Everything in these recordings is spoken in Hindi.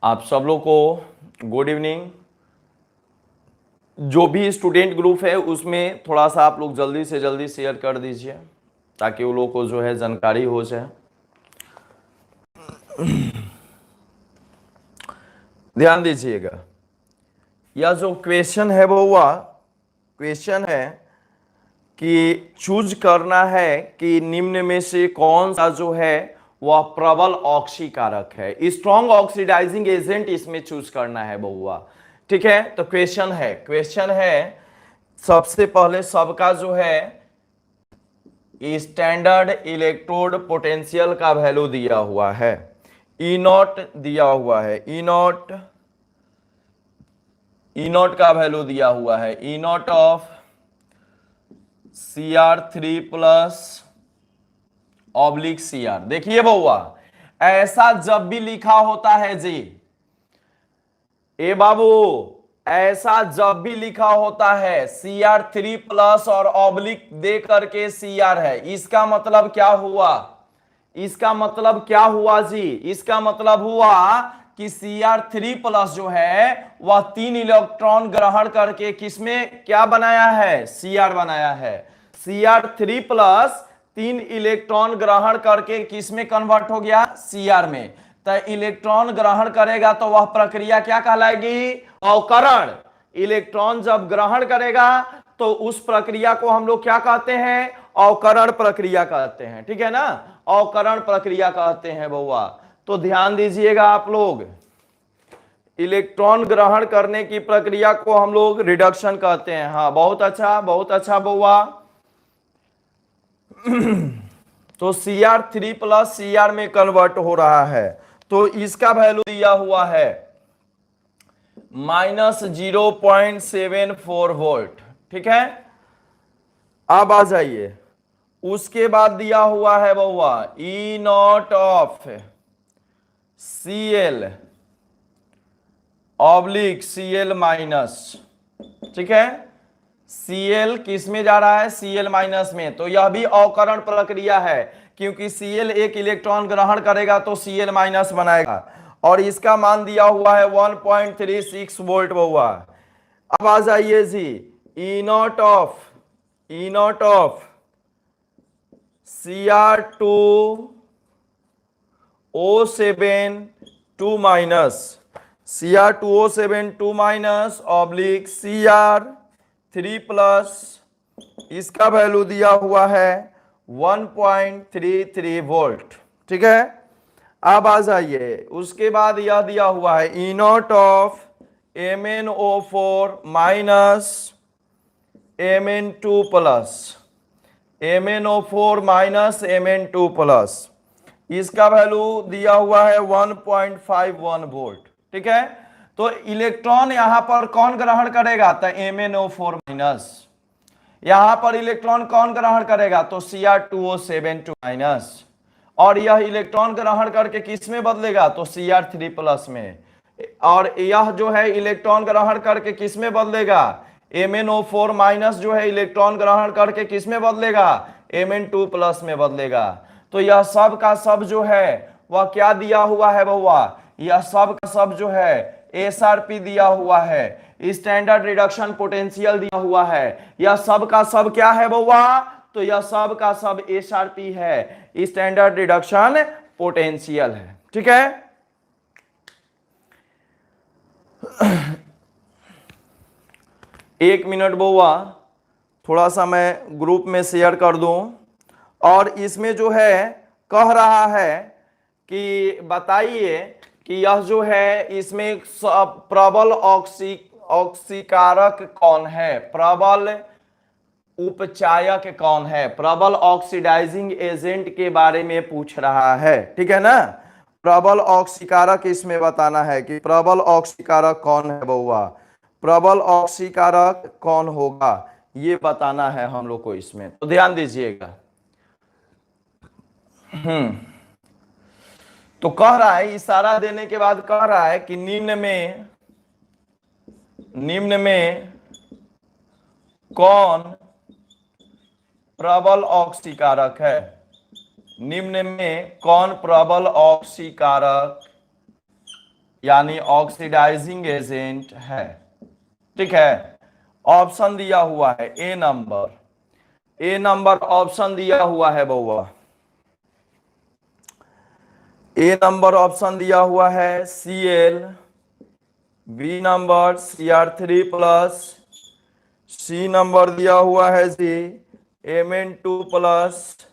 आप सब लोग को गुड इवनिंग। जो भी स्टूडेंट ग्रुप है उसमें थोड़ा सा आप लोग जल्दी से जल्दी शेयर कर दीजिए ताकि वो लोग को जो है जानकारी हो जाए। ध्यान दीजिएगा, यह जो क्वेश्चन है वो क्वेश्चन है कि चूज करना है कि निम्न में से कौन सा जो है वह प्रबल ऑक्सीकारक है, स्ट्रॉन्ग ऑक्सीडाइजिंग एजेंट इसमें चूज करना है बहुआ। ठीक है, तो क्वेश्चन है सबसे पहले सबका जो है स्टैंडर्ड इलेक्ट्रोड पोटेंशियल का वैल्यू दिया हुआ है, ई नॉट दिया हुआ है, ई नॉट का वैल्यू दिया हुआ है, E naught of CR3 plus oblique CR। देखिए बउआ, ऐसा जब भी लिखा होता है जी, ए बाबू, ऐसा जब भी लिखा होता है CR3 प्लस और ऑब्लिक दे करके CR है, इसका मतलब क्या हुआ? इसका मतलब क्या हुआ जी? इसका मतलब हुआ कि CR3 प्लस जो है वह 3 इलेक्ट्रॉन ग्रहण करके किसमें क्या बनाया है? CR बनाया है। CR3 प्लस 3 इलेक्ट्रॉन ग्रहण करके किसमें कन्वर्ट हो गया? CR में। तो इलेक्ट्रॉन ग्रहण करेगा तो वह प्रक्रिया क्या कहलाएगी? अवकरण। इलेक्ट्रॉन जब ग्रहण करेगा तो उस प्रक्रिया को हम लोग क्या कहते हैं? अवकरण प्रक्रिया कहते हैं। ठीक है ना, अवकरण प्रक्रिया कहते हैं बउआ। तो ध्यान दीजिएगा आप लोग, इलेक्ट्रॉन ग्रहण करने की प्रक्रिया को हम लोग रिडक्शन कहते हैं। हाँ, बहुत अच्छा बउआ। तो CR3 प्लस CR में कन्वर्ट हो रहा है, तो इसका वैल्यू दिया हुआ है -0.74 वोल्ट। ठीक है, अब आ जाइए, उसके बाद दिया हुआ है बउआ E naught of Cl oblique Cl minus. ठीक है, Cl किस में जा रहा है? Cl माइनस में। तो यह भी अवकरण प्रक्रिया है, क्योंकि Cl एक इलेक्ट्रॉन ग्रहण करेगा तो Cl माइनस बनाएगा, और इसका मान दिया हुआ है 1.36 वोल्ट बउआ। अब आ जाइए जी, E naught of CR2O7 2 minus, CR2O7 2 minus oblique CR3 plus, इसका वैल्यू दिया हुआ है 1.33 वोल्ट। ठीक है, अब आ जाइए, उसके बाद यह दिया हुआ है E naught of MnO4 minus Mn2 plus, MnO4 minus Mn2 plus, इसका वैल्यू दिया हुआ है 1.51 वोल्ट। ठीक है, तो इलेक्ट्रॉन यहां पर कौन ग्रहण करेगा? तो MnO4 माइनस। यहां पर इलेक्ट्रॉन कौन ग्रहण करेगा? तो CR2O7 2 माइनस। और यह इलेक्ट्रॉन ग्रहण करके किस में बदलेगा? तो CR3 प्लस में। और यह जो है इलेक्ट्रॉन ग्रहण करके किस में बदलेगा? MnO4 माइनस जो है इलेक्ट्रॉन ग्रहण करके किस में बदलेगा? Mn2 प्लस में बदलेगा। तो यह सब का सब जो है वह क्या दिया हुआ है बउआ? यह सब का सब जो है SRP दिया हुआ है, स्टैंडर्ड रिडक्शन पोटेंशियल दिया हुआ है। यह सब का सब क्या है बउआ? तो यह सब का सब SRP है, स्टैंडर्ड रिडक्शन पोटेंशियल है। ठीक है, एक मिनट बउआ, थोड़ा सा मैं ग्रुप में शेयर कर दूं। और इसमें जो है कह रहा है कि बताइए कि यह जो है इसमें प्रबल ऑक्सीकारक कौन है, प्रबल उपचायक कौन है, प्रबल ऑक्सीडाइजिंग एजेंट के बारे में पूछ रहा है। ठीक है ना, प्रबल ऑक्सीकारक इसमें बताना है कि प्रबल ऑक्सीकारक कौन है बउआ, प्रबल ऑक्सीकारक कौन होगा, ये बताना है हम लोग को इसमें। तो ध्यान दीजिएगा। तो कह रहा है, इशारा देने के बाद कह रहा है कि निम्न में कौन प्रबल ऑक्सीकारक है, निम्न में कौन प्रबल ऑक्सीकारक यानी ऑक्सीडाइजिंग एजेंट है। ठीक है, ऑप्शन दिया हुआ है ए नंबर, ए नंबर ऑप्शन दिया हुआ है बउआ, ए नंबर ऑप्शन दिया हुआ है Cl, B number Cr3+, C number दिया हुआ है जी Mn2+,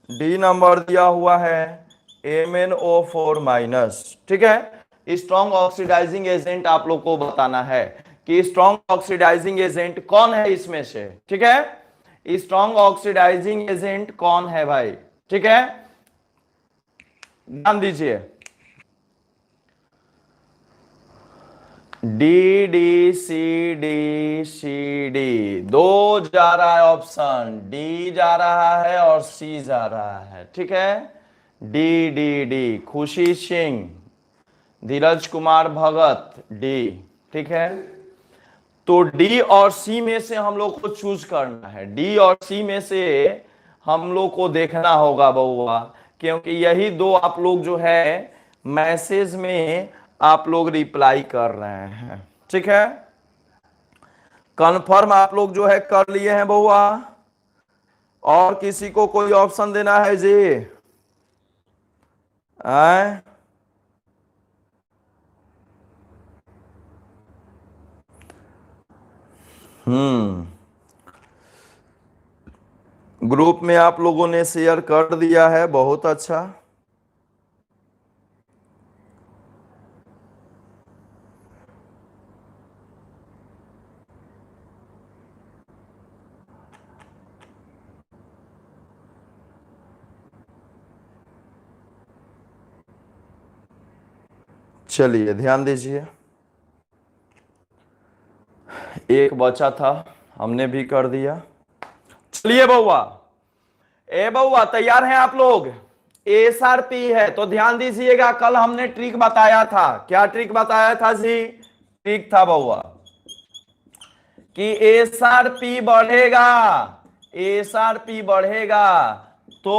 डी नंबर दिया हुआ है MnO4-। ठीक है, स्ट्रॉन्ग ऑक्सीडाइजिंग एजेंट आप लोग को बताना है कि स्ट्रॉन्ग ऑक्सीडाइजिंग एजेंट कौन है इसमें से। ठीक है, स्ट्रॉन्ग ऑक्सीडाइजिंग एजेंट कौन है भाई। ठीक है, ध्यान दीजिए, डी डी सी डी, दो जा रहा है ऑप्शन, डी जा रहा है और सी जा रहा है। ठीक है, डी डी डी, खुशी सिंह, धीरज कुमार भगत, डी। ठीक है, तो डी और सी में से हम लोग को चूज करना है, डी और सी में से हम लोग को देखना होगा बउआ, क्योंकि यही दो आप लोग जो है मैसेज में आप लोग रिप्लाई कर रहे हैं। ठीक है, कंफर्म आप लोग जो है कर लिए हैं बउआ, और किसी को कोई ऑप्शन देना है जी? आए ग्रुप में आप लोगों ने शेयर कर दिया है, बहुत अच्छा। चलिए ध्यान दीजिए, एक बचा था, हमने भी कर दिया। चलिए बउआ, ए बउआ तैयार हैं आप लोग? एसआरपी है तो ध्यान दीजिएगा, कल हमने ट्रिक बताया था। क्या ट्रिक बताया था जी? ट्रिक था बउआ कि एसआरपी बढ़ेगा, एसआरपी बढ़ेगा तो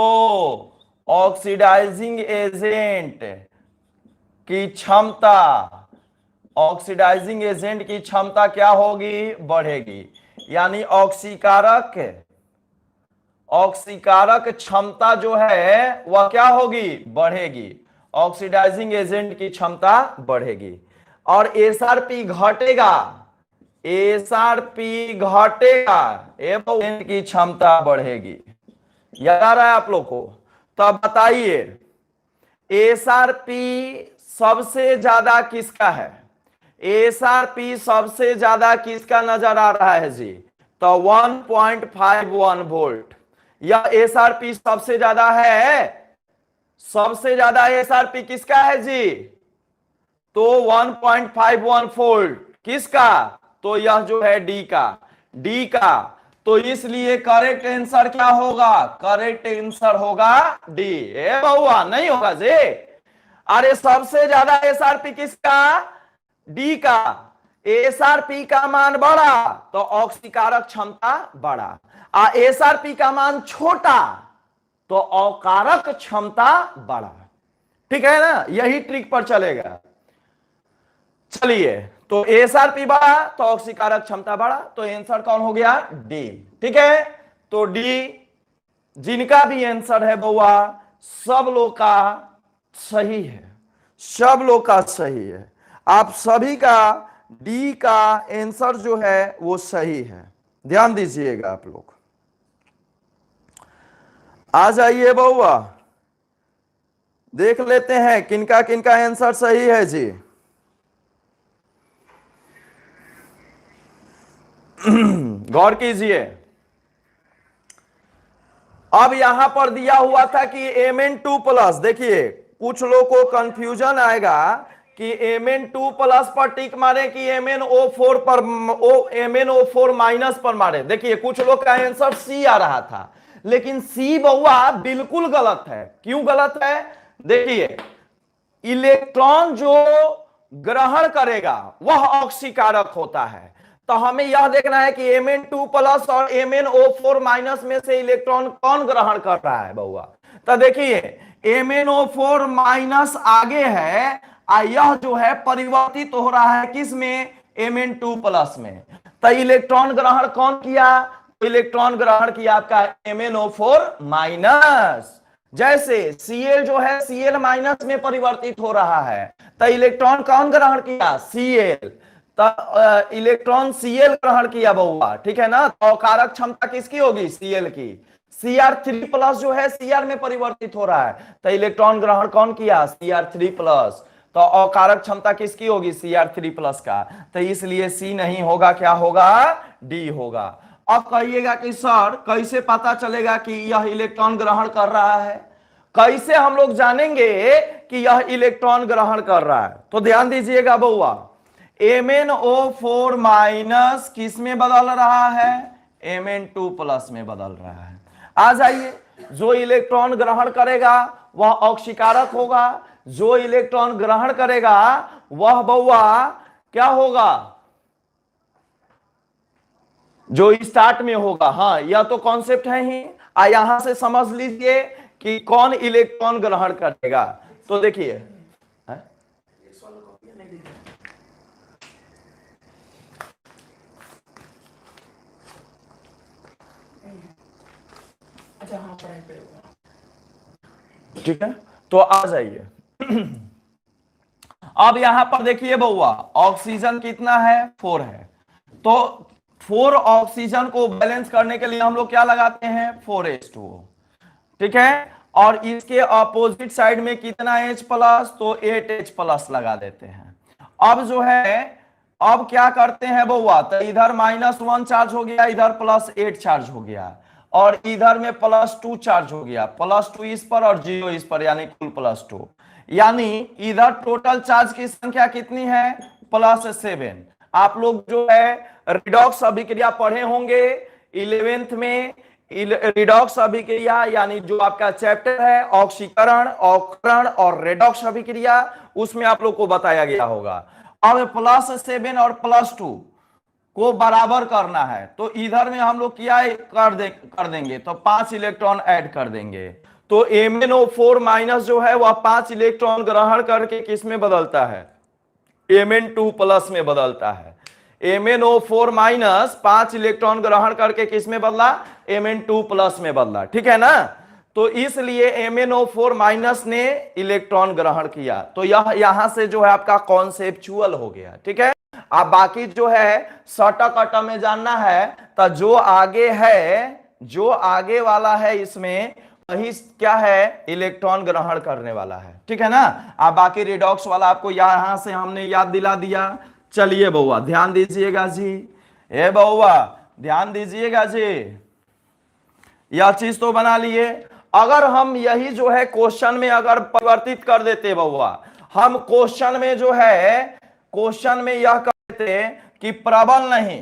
ऑक्सीडाइजिंग एजेंट की क्षमता, ऑक्सीडाइजिंग एजेंट की क्षमता क्या होगी? बढ़ेगी। यानी ऑक्सीकारक, ऑक्सीकारक क्षमता जो है वह क्या होगी? बढ़ेगी। ऑक्सीडाइजिंग एजेंट की क्षमता बढ़ेगी और एसआरपी घटेगा, एसआरपी घटेगा एवं की क्षमता बढ़ेगी। याद आ रहा है आप लोग को? तब बताइए एसआरपी सबसे ज्यादा किसका है? एसआरपी सबसे ज्यादा किसका नजर आ रहा है जी? तो 1.51 वोल्ट, या एसआरपी सबसे ज्यादा है? सबसे ज्यादा एसआरपी किसका है जी? तो 1.51 वोल्ट किसका? तो यह जो है डी का, डी का। तो इसलिए करेक्ट आंसर क्या होगा? करेक्ट आंसर होगा डी। ए बउआ नहीं होगा जी? अरे सबसे ज्यादा एसआरपी किसका? डी का। एसआरपी का मान बढ़ा तो ऑक्सीकारक क्षमता बढ़ा, एसआरपी का मान छोटा तो अकारक क्षमता बढ़ा। ठीक है ना, यही ट्रिक पर चलेगा। चलिए, तो एसआरपी बढ़ा तो ऑक्सीकारक क्षमता बढ़ा, तो आंसर कौन हो गया? डी। ठीक है, तो डी जिनका भी आंसर है बउआ सब लोग का सही है, सब लोग का सही है। आप सभी का डी का आंसर जो है वो सही है, ध्यान दीजिएगा आप लोग। आ जाइए बउआ, देख लेते हैं किनका किनका आंसर सही है जी। गौर कीजिए, अब यहां पर दिया हुआ था कि Mn2+, देखिए कुछ लोग को कंफ्यूजन आएगा कि Mn2+ पर टिक मारे कि MnO4 पर, MnO4- पर मारे। देखिए कुछ लोग का आंसर सी आ रहा था, लेकिन सी बउआ बिल्कुल गलत है। क्यों गलत है? देखिए इलेक्ट्रॉन जो ग्रहण करेगा वह ऑक्सीकारक होता है, तो हमें यह देखना है कि Mn2+ और MnO4- में से इलेक्ट्रॉन कौन ग्रहण कर रहा है बउआ। तो देखिए MnO4- आगे है यह जो है परिवर्तित हो रहा है किस में, Mn2 प्लस में। तो इलेक्ट्रॉन ग्रहण कौन किया, तो इलेक्ट्रॉन ग्रहण किया आपका MnO4 माइनस। जैसे Cl जो है Cl माइनस में परिवर्तित हो रहा है, तो इलेक्ट्रॉन कौन ग्रहण किया, Cl। तो इलेक्ट्रॉन Cl ग्रहण किया बउआ, ठीक है ना। तो कारक क्षमता किसकी होगी, Cl की। Cr3 प्लस जो है Cr में परिवर्तित हो रहा है, तो इलेक्ट्रॉन ग्रहण कौन किया, Cr3 प्लस। तो अकारक क्षमता किसकी होगी, Cr3 प्लस का। तो इसलिए C नहीं होगा, क्या होगा, D होगा। अब कहिएगा कि सर कैसे पता चलेगा कि यह इलेक्ट्रॉन ग्रहण कर रहा है, कैसे हम लोग जानेंगे कि यह इलेक्ट्रॉन ग्रहण कर रहा है। तो ध्यान दीजिएगा बउआ, MnO4 माइनस किस में बदल रहा है, Mn2 प्लस में बदल रहा है। आ जाइए, जो इलेक्ट्रॉन ग्रहण करेगा वह ऑक्सीकारक होगा, जो इलेक्ट्रॉन ग्रहण करेगा वह बउआ क्या होगा, जो स्टार्ट में होगा। हाँ, यह तो कॉन्सेप्ट है ही। यहां से समझ लीजिए कि कौन इलेक्ट्रॉन ग्रहण करेगा। तो देखिए, ठीक है, तो आ जाइए। अब यहां पर देखिए बउआ, ऑक्सीजन कितना है, 4 है। तो 4 ऑक्सीजन को बैलेंस करने के लिए हम लोग क्या लगाते हैं, 4H2O, ठीक है। और इसके अपोजिट साइड में कितना H प्लस, तो 8H प्लस लगा देते हैं। अब जो है, अब क्या करते हैं बउआ, तो इधर -1 चार्ज हो गया, इधर +8 चार्ज हो गया, और इधर में +2 चार्ज हो गया, +2 इस पर और 0 इस पर, यानी कुल +2। यानी इधर टोटल चार्ज की संख्या कितनी है, +7। आप लोग जो है रिडॉक्स अभिक्रिया पढ़े होंगे 11th में, रिडॉक्स अभिक्रिया यानी जो आपका चैप्टर है ऑक्सीकरण, अवकरण और रेडॉक्स अभिक्रिया, उसमें आप लोग को बताया गया होगा। अब +7 और +2 को बराबर करना है, तो इधर में हम लोग क्या कर देंगे, तो 5 इलेक्ट्रॉन ऐड कर देंगे। तो MnO4 माइनस जो है वह 5 इलेक्ट्रॉन ग्रहण करके किस में बदलता है, Mn2 प्लस में बदलता है। MnO4 माइनस 5 इलेक्ट्रॉन ग्रहण करके किस में बदला, Mn2 प्लस में बदला, ठीक है ना। तो इसलिए MnO4 माइनस ने इलेक्ट्रॉन ग्रहण किया। तो यह यहां से जो है आपका कॉन्सेप्चुअल हो गया, ठीक है। अब बाकी जो है सटा कटा में जानना है, तो जो आगे है, जो आगे वाला है इसमें वही क्या है, इलेक्ट्रॉन ग्रहण करने वाला है, ठीक है ना। अब बाकी रिडॉक्स वाला आपको यहां से हमने याद दिला दिया। चलिए बउआ ध्यान दीजिएगा जी, ए बउआ ध्यान दीजिएगा जी, यह चीज तो बना लिए। अगर हम यही जो है क्वेश्चन में अगर परिवर्तित कर देते बउआ, हम क्वेश्चन में जो है, क्वेश्चन में यह कर देते कि प्रबल नहीं,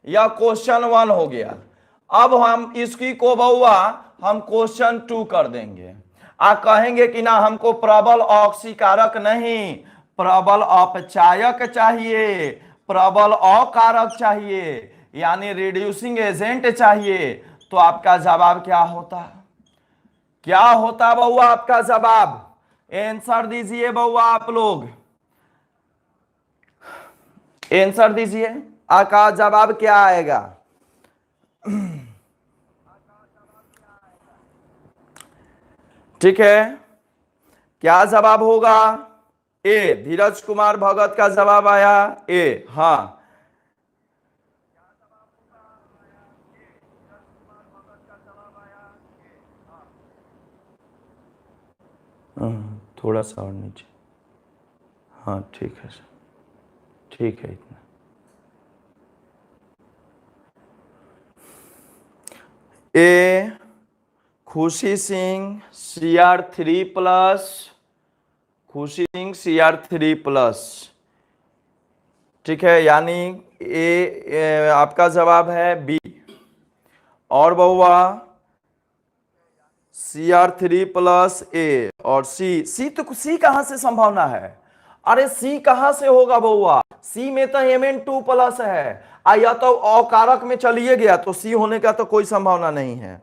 यह क्वेश्चन 1 हो गया। अब हम इसकी को बउआ हम क्वेश्चन 2 कर देंगे, कहेंगे कि ना हमको प्रबल ऑक्सीकारक नहीं, प्रबल अपचायक चाहिए, प्रबल अकारक चाहिए, यानी रिड्यूसिंग एजेंट चाहिए। तो आपका जवाब क्या होता, क्या होता बउआ आपका जवाब, आंसर दीजिए बउआ, आप लोग आंसर दीजिए, आपका जवाब क्या आएगा। ठीक है, क्या जवाब होगा, ए। धीरज कुमार भगत का जवाब आया ए, हाँ। थोड़ा सा और नीचे, हाँ ठीक है सर, ठीक है इतना। ए खुशी सिंह Cr3 प्लस, खुशी सिंह Cr3 प्लस, ठीक है, यानी ए आपका जवाब है बी। और बउआ Cr3 प्लस ए और सी तो सी कहां से संभावना है, अरे सी कहां से होगा बउआ, सी में तो Mn2 प्लस है, या तो अकारक में चलिए गया, तो सी होने का तो कोई संभावना नहीं है।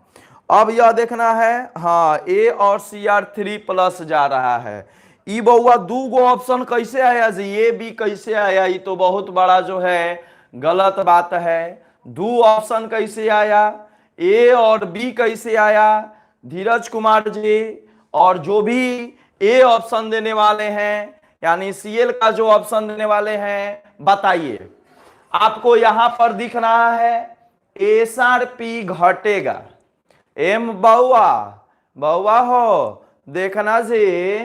अब यह देखना है, हाँ ए और Cr3 प्लस जा रहा है, ई बउआ दू गो ऑप्शन कैसे आया जी, ये भी कैसे आया, ये तो बहुत बड़ा जो है गलत बात है। दो ऑप्शन कैसे आया, ए और बी कैसे आया धीरज कुमार जी? और जो भी ए ऑप्शन देने वाले हैं यानी सीएल का जो ऑप्शन देने वाले हैं बताइए। आपको यहां पर दिख रहा है एसआरपी घटेगा। एम बउआ, बउआ हो देखना जी,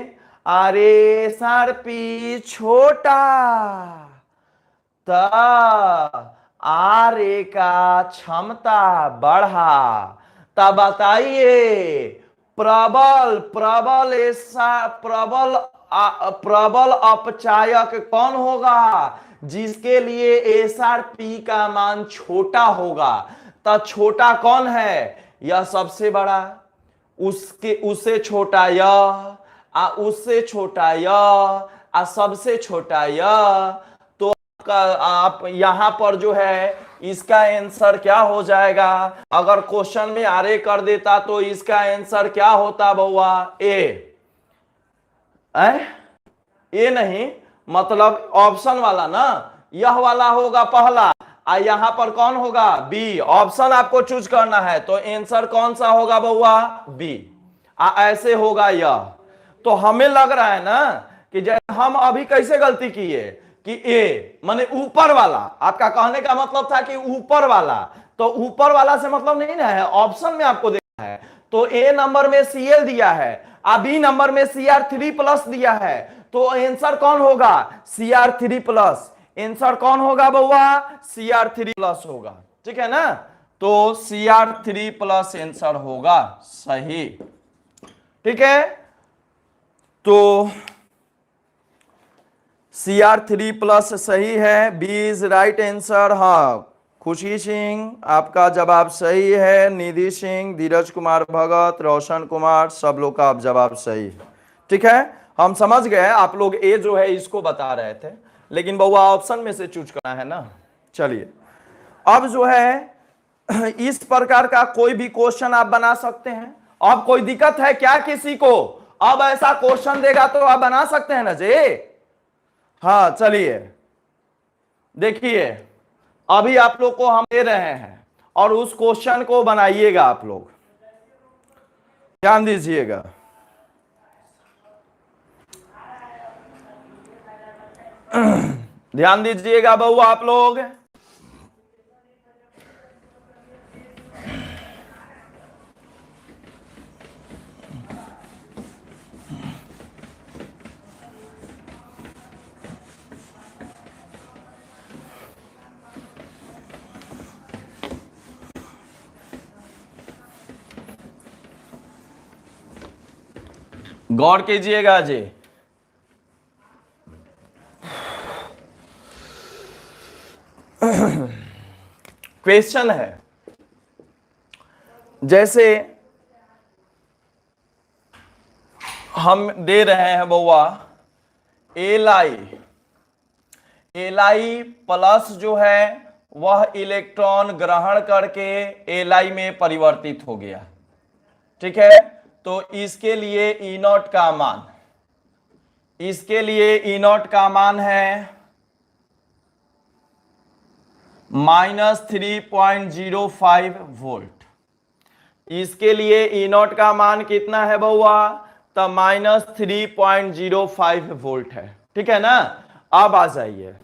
अरे एसआरपी छोटा आर का क्षमता बढ़ा, तब बताइए प्रबल प्रबल ऐसा प्रबल अपचायक कौन होगा जिसके लिए एसआरपी का मान छोटा होगा? तो छोटा कौन है? यह सबसे बड़ा, उसके उससे छोटा यह, उससे छोटा यह, सबसे छोटा यह। तो आप यहां पर जो है इसका आंसर क्या हो जाएगा? अगर क्वेश्चन में आरे कर देता तो इसका आंसर क्या होता बउआ? ए नहीं, मतलब ऑप्शन वाला ना, यह वाला होगा पहला, यहां पर कौन होगा? बी। ऑप्शन आपको चूज करना है तो आंसर कौन सा होगा बउआ? बी। ऐसे होगा यह। तो हमें लग रहा है ना कि जैसे हम अभी कैसे गलती किए कि ए माने ऊपर वाला, आपका कहने का मतलब था कि ऊपर वाला, तो ऊपर वाला से मतलब नहीं ना है, ऑप्शन में आपको देखना है। तो ए नंबर में सीएल दिया है, बी नंबर में CR3 प्लस दिया है, तो आंसर कौन होगा? CR3 plus. आंसर कौन होगा बउआ? CR3 प्लस होगा, ठीक है ना? तो CR3 प्लस आंसर होगा सही, ठीक है? तो CR3 प्लस सही है, बी इज राइट आंसर। हाँ, खुशी सिंह आपका जवाब सही है, निधि सिंह, धीरज कुमार भगत, रोशन कुमार, सब लोग का जवाब सही है, ठीक है? हम समझ गए आप लोग ए जो है इसको बता रहे थे, लेकिन बउआ ऑप्शन में से चूज करना है ना। चलिए, अब जो है इस प्रकार का कोई भी क्वेश्चन आप बना सकते हैं। अब कोई दिक्कत है क्या किसी को? अब ऐसा क्वेश्चन देगा तो आप बना सकते हैं ना जी? हाँ, चलिए देखिए, अभी आप लोग को हम दे रहे हैं और उस क्वेश्चन को बनाइएगा, आप लोग ध्यान दीजिएगा। ध्यान दीजिएगा बउआ आप लोग। गौर कीजिएगा जी। क्वेश्चन है जैसे हम दे रहे हैं बउआ एल आई प्लस जो है वह इलेक्ट्रॉन ग्रहण करके एल में परिवर्तित हो गया, ठीक है? तो इसके लिए ई नॉट का मान, इसके लिए ई नॉट का मान है -3.05 वोल्ट। इसके लिए ई नॉट का मान कितना है बउआ? तो -3.05 वोल्ट है, ठीक है ना? अब आ जाइए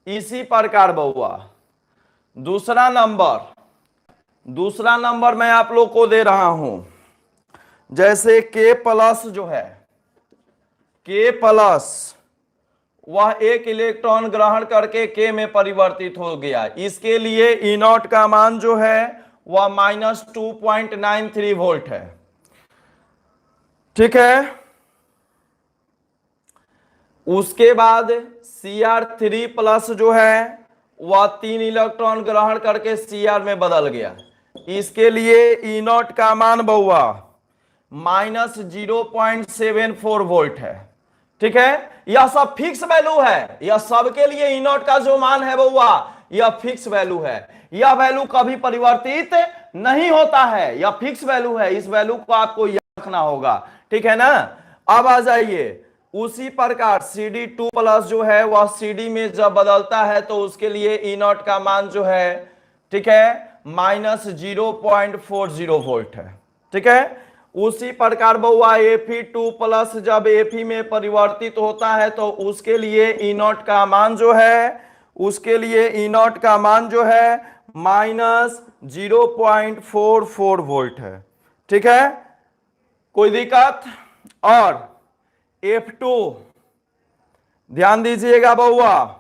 इसी प्रकार बउआ दूसरा नंबर मैं आप लोग को दे रहा हूं। जैसे K प्लस जो है, K प्लस वह एक इलेक्ट्रॉन ग्रहण करके K में परिवर्तित हो गया, इसके लिए ई नॉट का मान जो है वह -2.93 वोल्ट है, ठीक है? उसके बाद Cr3 प्लस जो है वह 3 इलेक्ट्रॉन ग्रहण करके Cr में बदल गया, इसके लिए ई नॉट का मान बउआ -0.74 वोल्ट है, ठीक है? यह सब फिक्स वैल्यू है, यह सबके लिए ई नॉट का जो मान है बउआ यह फिक्स वैल्यू है, यह वैल्यू कभी परिवर्तित नहीं होता है, यह फिक्स वैल्यू है, इस वैल्यू को आपको याद रखना होगा, ठीक है ना? अब आ जाइए उसी प्रकार CD2 प्लस जो है वह CD में जब बदलता है तो उसके लिए ई नॉट का मान जो है, ठीक है, -0.40 वोल्ट है। ठीक है, उसी प्रकार बउआ Fe2 प्लस जब Fe में परिवर्तित होता है तो उसके लिए ई नॉट का मान जो है, उसके लिए ई नॉट का मान जो है -0.44 वोल्ट है। ठीक है, कोई दिक्कत? और F2 ध्यान दीजिएगा बउआ,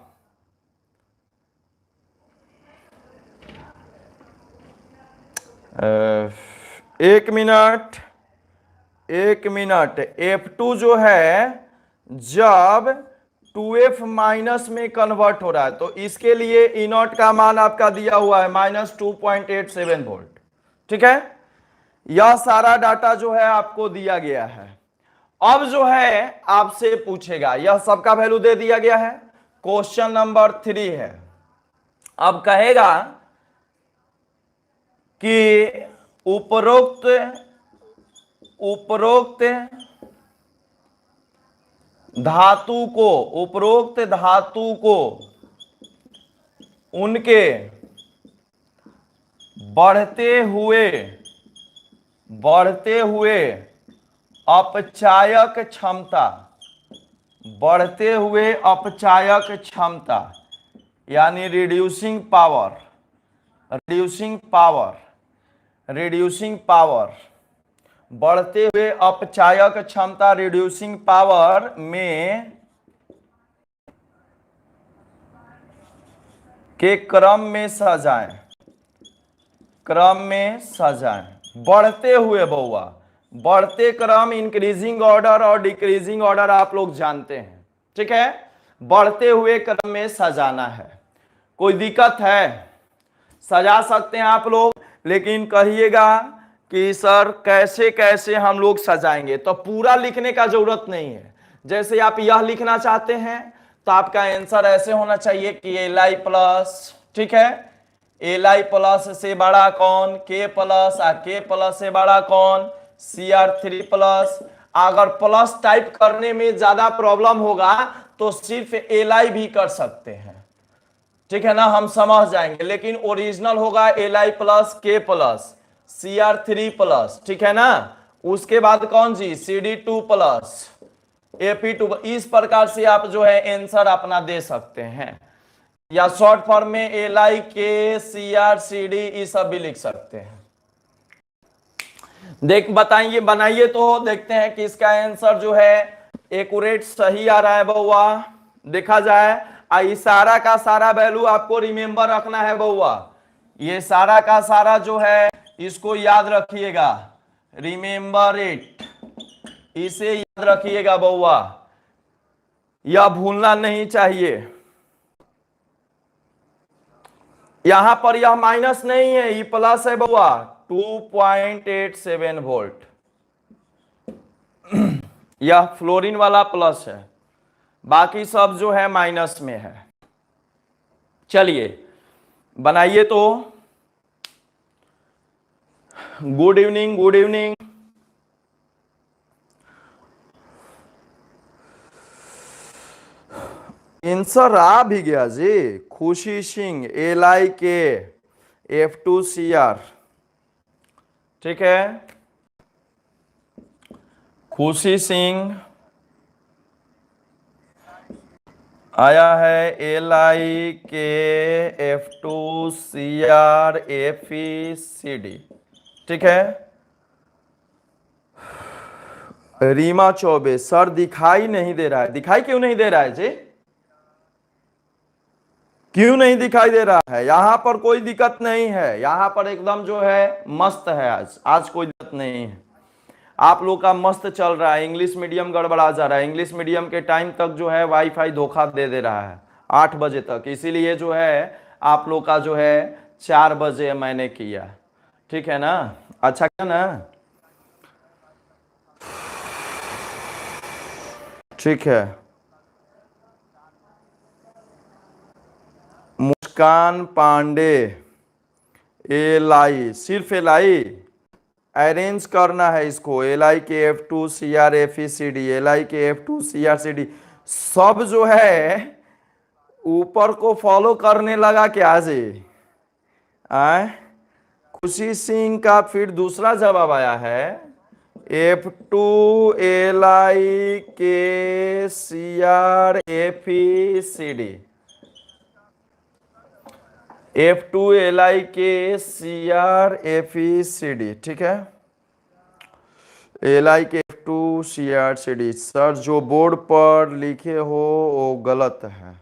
एक मिनट, एक मिनट। F2 जो है जब 2F माइनस में कन्वर्ट हो रहा है तो इसके लिए ई नॉट का मान आपका दिया हुआ है -2.87 वोल्ट। ठीक है, यह सारा डाटा जो है आपको दिया गया है। अब जो है आपसे पूछेगा, यह सबका वैल्यू दे दिया गया है, क्वेश्चन नंबर 3 है। अब कहेगा कि उपरोक्त धातु को, उपरोक्त धातु को उनके बढ़ते हुए अपचायक क्षमता, बढ़ते हुए अपचायक क्षमता यानी रिड्यूसिंग पावर, बढ़ते हुए अपचायक क्षमता रिड्यूसिंग पावर में के क्रम में सजाएं, बढ़ते हुए बउआ, बढ़ते क्रम इंक्रीजिंग ऑर्डर और डिक्रीजिंग ऑर्डर आप लोग जानते हैं। ठीक है, बढ़ते हुए क्रम में सजाना है। कोई दिक्कत है? सजा सकते हैं आप लोग, लेकिन कहिएगा कि सर कैसे कैसे हम लोग सजाएंगे, तो पूरा लिखने का जरूरत नहीं है। जैसे आप यह लिखना चाहते हैं तो आपका आंसर ऐसे होना चाहिए कि Li प्लस, ठीक है, Li प्लस से बड़ा कौन, K प्लस, K प्लस से बड़ा कौन, Cr3 प्लस। अगर प्लस टाइप करने में ज्यादा प्रॉब्लम होगा तो सिर्फ Li भी कर सकते हैं। ठीक है ना, हम समझ जाएंगे, लेकिन ओरिजिनल होगा Li plus K plus Cr3 plus. ठीक है ना, उसके बाद कौन जी, CD2 प्लस Fe2। इस प्रकार से आप जो है आंसर अपना दे सकते हैं, या शॉर्ट फॉर्म में Li K Cr CD ये सब भी लिख सकते हैं। देख बताइए, बनाइए तो देखते हैं कि इसका आंसर जो है एक्यूरेट सही आ रहा है बउआ। देखा जाए, सारा का सारा वैल्यू आपको रिमेंबर रखना है बउआ। ये सारा का सारा जो है इसको याद रखिएगा, रिमेंबर इट, इसे याद रखिएगा बउआ, यह भूलना नहीं चाहिए। यहां पर यह माइनस नहीं है, ये प्लस है बउआ, 2.87 वोल्ट। यह फ्लोरीन वाला प्लस है, बाकी सब जो है माइनस में है। चलिए बनाइए तो। Good evening, good evening. Answer आ भी गया जी, खुशी सिंह Li के F2Cr। ठीक है, खुशी सिंह आया है Li के F2Cr FeCD। ठीक है, रीमा चौबे, सर दिखाई नहीं दे रहा है। दिखाई क्यों नहीं दे रहा है जी, क्यों नहीं दिखाई दे रहा है? यहां पर कोई दिक्कत नहीं है, यहां पर एकदम जो है मस्त है। आज कोई दिक्कत नहीं है, आप लोग का मस्त चल रहा है। इंग्लिश मीडियम गड़बड़ा जा रहा है, इंग्लिश मीडियम के टाइम तक जो है वाईफाई धोखा दे रहा है 8 बजे तक, इसीलिए जो है आप लोग का जो है 4 बजे मैंने किया। ठीक है ना, अच्छा क्या ना, ठीक है। मुस्कान पांडे Li, सिर्फ Li, अरेंज करना है इसको, LIKF2CrFeCD, LIKF2CrCD सब जो है ऊपर को फॉलो करने लगा क्या जी? आए खुशी सिंह का फिर दूसरा जवाब आया है F2LIKCrFeCD, F2LIKCrFeCD, ठीक है। LIKF2CrCD सर जो बोर्ड पर लिखे हो वो गलत है,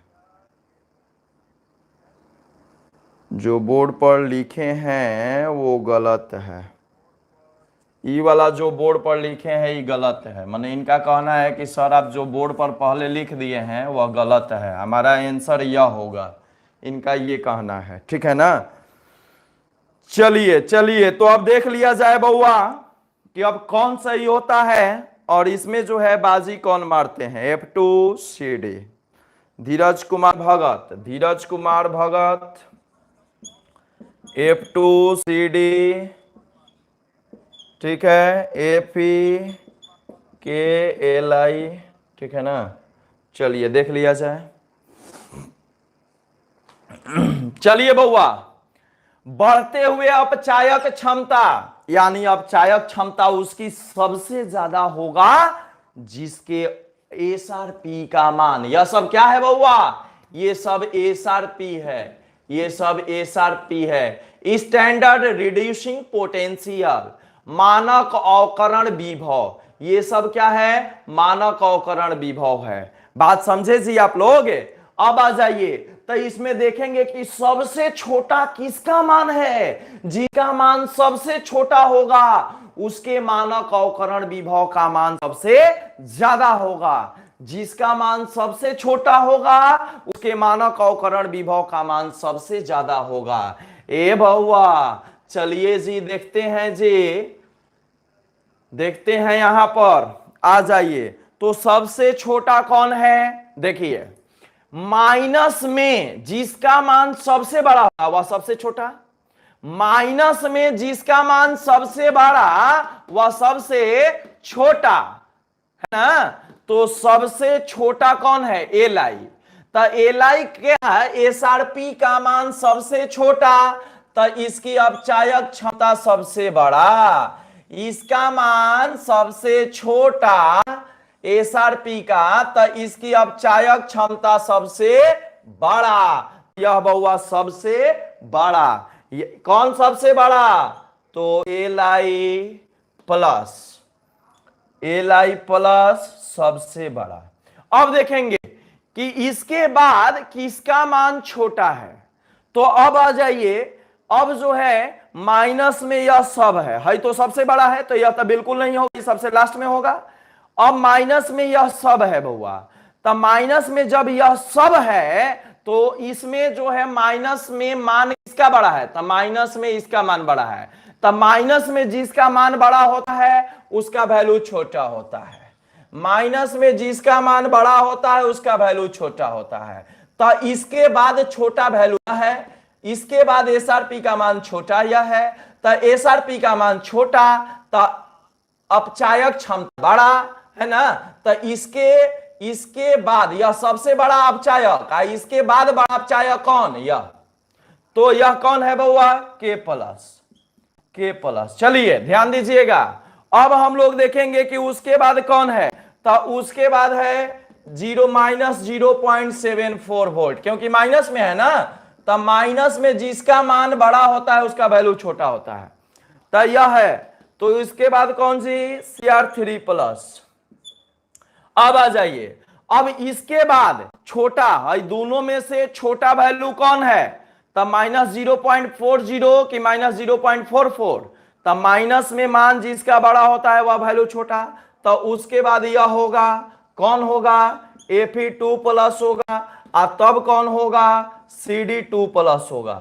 जो बोर्ड पर लिखे हैं वो गलत है, ई वाला जो बोर्ड पर लिखे हैं ये गलत है। माने इनका कहना है कि सर आप जो बोर्ड पर पहले लिख दिए हैं वह गलत है, हमारा आंसर यह होगा, इनका ये कहना है, ठीक है ना। चलिए चलिए तो अब देख लिया जाए बउआ कि अब कौन सही होता है और इसमें जो है बाजी कौन मारते हैं। F2CD धीरज कुमार भगत, धीरज कुमार भगत F2CD, ठीक है, FEKLI, ठीक है ना। चलिए देख लिया जाए। चलिए बउआ, बढ़ते हुए अपचायक क्षमता, यानी अपचायक क्षमता उसकी सबसे ज्यादा होगा जिसके SRP का मान, यह सब क्या है बउआ? ये सब SRP है, ये सब SRP है, स्टैंडर्ड रिड्यूसिंग पोटेंशियल, मानक अवकरण विभव, ये सब क्या है? मानक अवकरण विभव है। बात समझे जी आप लोग? अब आ जाइए तो इसमें देखेंगे कि सबसे छोटा किसका मान है, जिसका मान सबसे छोटा होगा उसके मानक अवकरण विभव का मान सबसे ज्यादा होगा, जिसका मान सबसे छोटा होगा उसके मानक अवकरण विभव का मान सबसे ज्यादा होगा। ए बउआ चलिए जी देखते हैं जी, देखते हैं यहां पर, आ जाइए। तो सबसे छोटा कौन है? देखिए माइनस में जिसका मान सबसे बड़ा होगा वह सबसे छोटा, माइनस में जिसका मान सबसे बड़ा वह सबसे छोटा, है ना। तो सबसे छोटा कौन है? LI। तो LI क्या है? SRP का मान सबसे छोटा, तो इसकी अपचायक क्षमता सबसे बड़ा, इसका मान सबसे छोटा SRP का, तो इसकी अपचायक क्षमता सबसे बड़ा, यह बउआ सबसे बड़ा। कौन सबसे बड़ा? तो LI प्लस, LI प्लस सबसे बड़ा। अब देखेंगे कि इसके बाद किसका मान छोटा है। तो अब आ जाइए, अब जो है माइनस में यह सब है तो सबसे बड़ा है, तो यह तो बिल्कुल नहीं होगी, सबसे लास्ट में होगा। अब माइनस में यह सब है बउआ, तो माइनस में जब यह सब है तो इसमें जो है माइनस में मान किसका बड़ा है? तो माइनस में इसका मान बड़ा है, तो माइनस में जिसका मान बड़ा होता है उसका वैल्यू छोटा होता है, माइनस में जिसका मान बड़ा होता है उसका वैल्यू छोटा होता है। तो इसके बाद छोटा वैल्यू है, इसके बाद SRP का मान छोटा यह है, तो SRP का मान छोटा तो अपचायक क्षमता बड़ा, है ना। तो इसके बाद यह सबसे बड़ा अपचायक, इसके बाद बड़ा अपचायक कौन? यह, तो यह कौन है बउआ? K plus. चलिए ध्यान दीजिएगा, अब हम लोग देखेंगे कि उसके बाद कौन है। तो उसके बाद है 0-0.74 वोल्ट, क्योंकि माइनस में है ना, तो माइनस में जिसका मान बड़ा होता है उसका वैल्यू छोटा होता है, तो यह है। तो इसके बाद कौन सी? Cr3 plus. अब आ जाइए, अब इसके बाद छोटा है, दोनों में से छोटा वैल्यू कौन है? तो -0.40 कि -0.44, तो माइनस में मान जिसका बड़ा होता है वह वैल्यू छोटा, तो उसके बाद यह होगा, कौन होगा? Fe2 प्लस होगा, और तब कौन होगा? CD2 प्लस होगा,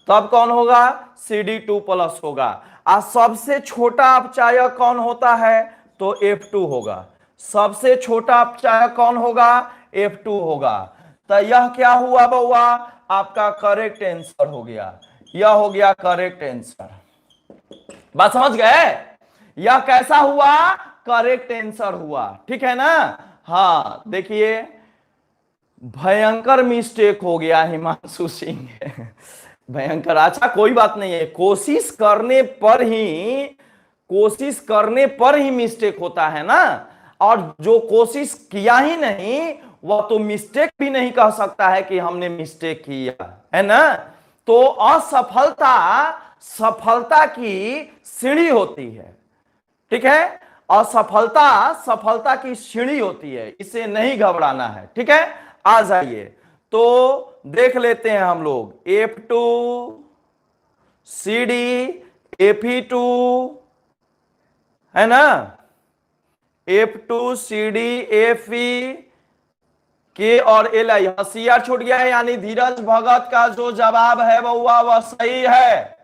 तब कौन होगा? CD2 प्लस होगा। और सबसे छोटा अपचायक कौन होता है? तो F2 होगा, सबसे छोटा अपचायक कौन होगा? F2 होगा। तो यह क्या हुआ बउआ? आपका करेक्ट आंसर हो गया, यह हो गया करेक्ट आंसर। बात समझ गए? यह कैसा हुआ, करेक्ट आंसर हुआ, ठीक है ना। हाँ देखिए, भयंकर मिस्टेक हो गया हिमांशु सिंह भयंकर। अच्छा कोई बात नहीं है, कोशिश करने पर ही मिस्टेक होता है ना। और जो कोशिश किया ही नहीं वह तो मिस्टेक भी नहीं कह सकता है कि हमने मिस्टेक किया, है ना। तो असफलता सफलता की सीढ़ी होती है, ठीक है। असफलता सफलता की सीढ़ी होती है, इसे नहीं घबराना है, ठीक है। आ जाइए तो देख लेते हैं हम लोग F2 CD Fe2, है ना। F2 CD Fe के और Li, CR छूट गया है, यानी धीरज भगत का जो जवाब है वह सही है।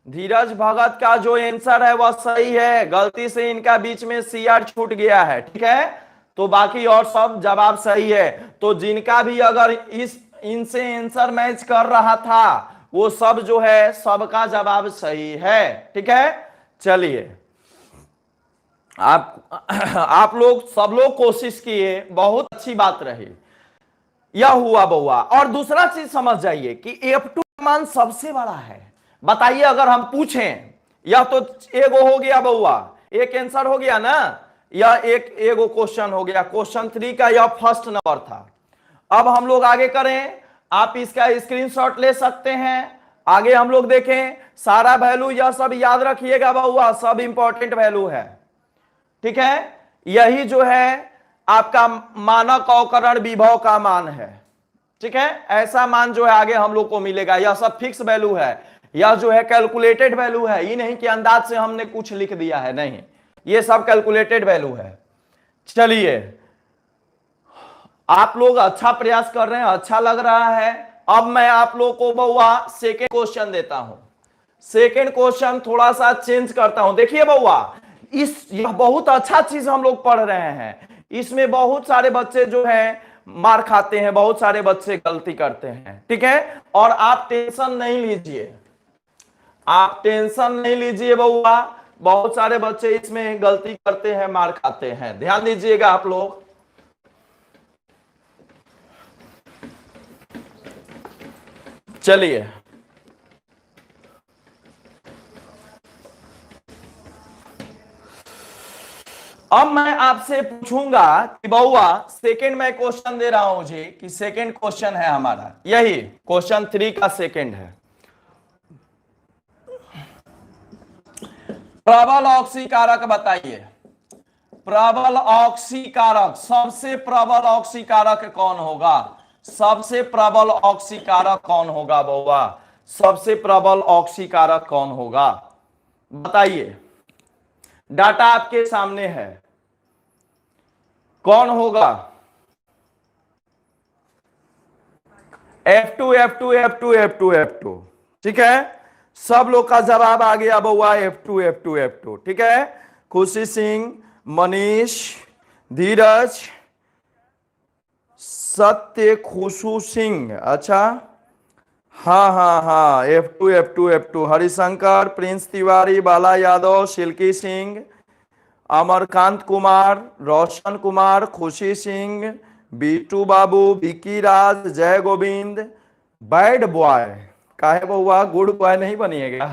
धीरज भगत का जो आंसर है वह सही है, गलती से इनका बीच में CR छूट गया है, ठीक है। तो बाकी और सब जवाब सही है। तो जिनका भी अगर इनसे आंसर मैच कर रहा था वो सब जो है सबका जवाब सही है, ठीक है। चलिए आप लोग सब लोग कोशिश किए, बहुत अच्छी बात रही, यह हुआ बउआ। और दूसरा चीज समझ जाइए कि F2 का मान सबसे बड़ा है। बताइए अगर हम पूछें, यह तो एगो हो गया बउआ, एक आंसर हो गया ना, यह एगो क्वेश्चन हो गया, क्वेश्चन 3 का यह फर्स्ट नंबर था। अब हम लोग आगे करें, आप इसका स्क्रीनशॉट ले सकते हैं। आगे हम लोग देखें, सारा वैल्यू यह सब याद रखिएगा बउआ, सब इंपॉर्टेंट वैल्यू है, ठीक है। यही जो है आपका मानक अवकरण विभव का मान है, ठीक है। ऐसा मान जो है आगे हम लोग को मिलेगा, यह सब फिक्स वैल्यू है, यह जो है कैलकुलेटेड वैल्यू है, ये नहीं कि अंदाज से हमने कुछ लिख दिया है, नहीं, ये सब कैलकुलेटेड वैल्यू है। चलिए आप लोग अच्छा प्रयास कर रहे हैं, अच्छा लग रहा है। अब मैं आप लोग को बउआ सेकेंड क्वेश्चन देता हूं। सेकेंड क्वेश्चन थोड़ा सा चेंज करता हूं। देखिए बउआ, यह बहुत अच्छा चीज हम लोग पढ़ रहे हैं, इसमें बहुत सारे बच्चे जो हैं मार खाते हैं, बहुत सारे बच्चे गलती करते हैं, ठीक है। और आप टेंशन नहीं लीजिए, आप टेंशन नहीं लीजिए बउआ, बहुत सारे बच्चे इसमें गलती करते हैं, मार खाते हैं, ध्यान दीजिएगा आप लोग। चलिए अब मैं आपसे पूछूंगा कि बउआ, सेकंड मैं क्वेश्चन दे रहा हूं जी, कि सेकंड क्वेश्चन है हमारा, यही क्वेश्चन 3 का सेकंड है। प्रबल ऑक्सीकारक बताइए, प्रबल ऑक्सीकारक, सबसे प्रबल ऑक्सीकारक कौन होगा, सबसे प्रबल ऑक्सीकारक कौन होगा बउआ, सबसे प्रबल ऑक्सीकारक कौन होगा बताइए। डाटा आपके सामने है, कौन होगा। F2 F2 F2 F2 F2, ठीक है। सब लोग का जवाब आ गया बउआ, F2 F2 F2, ठीक है। खुशी सिंह, मनीष, धीरज, सत्य, खुशू सिंह, अच्छा हाँ हाँ हाँ, F2 F2 F2, Harishankar, Prince Tiwari, Bala Yadav, Silky Singh, Amarkant Kumar, Roshan Kumar, Khushi Singh, Bittu बाबू, विकी राज, जय गोविंद। बैड बॉय काहे बउआ, गुड बॉय नहीं बनिएगा,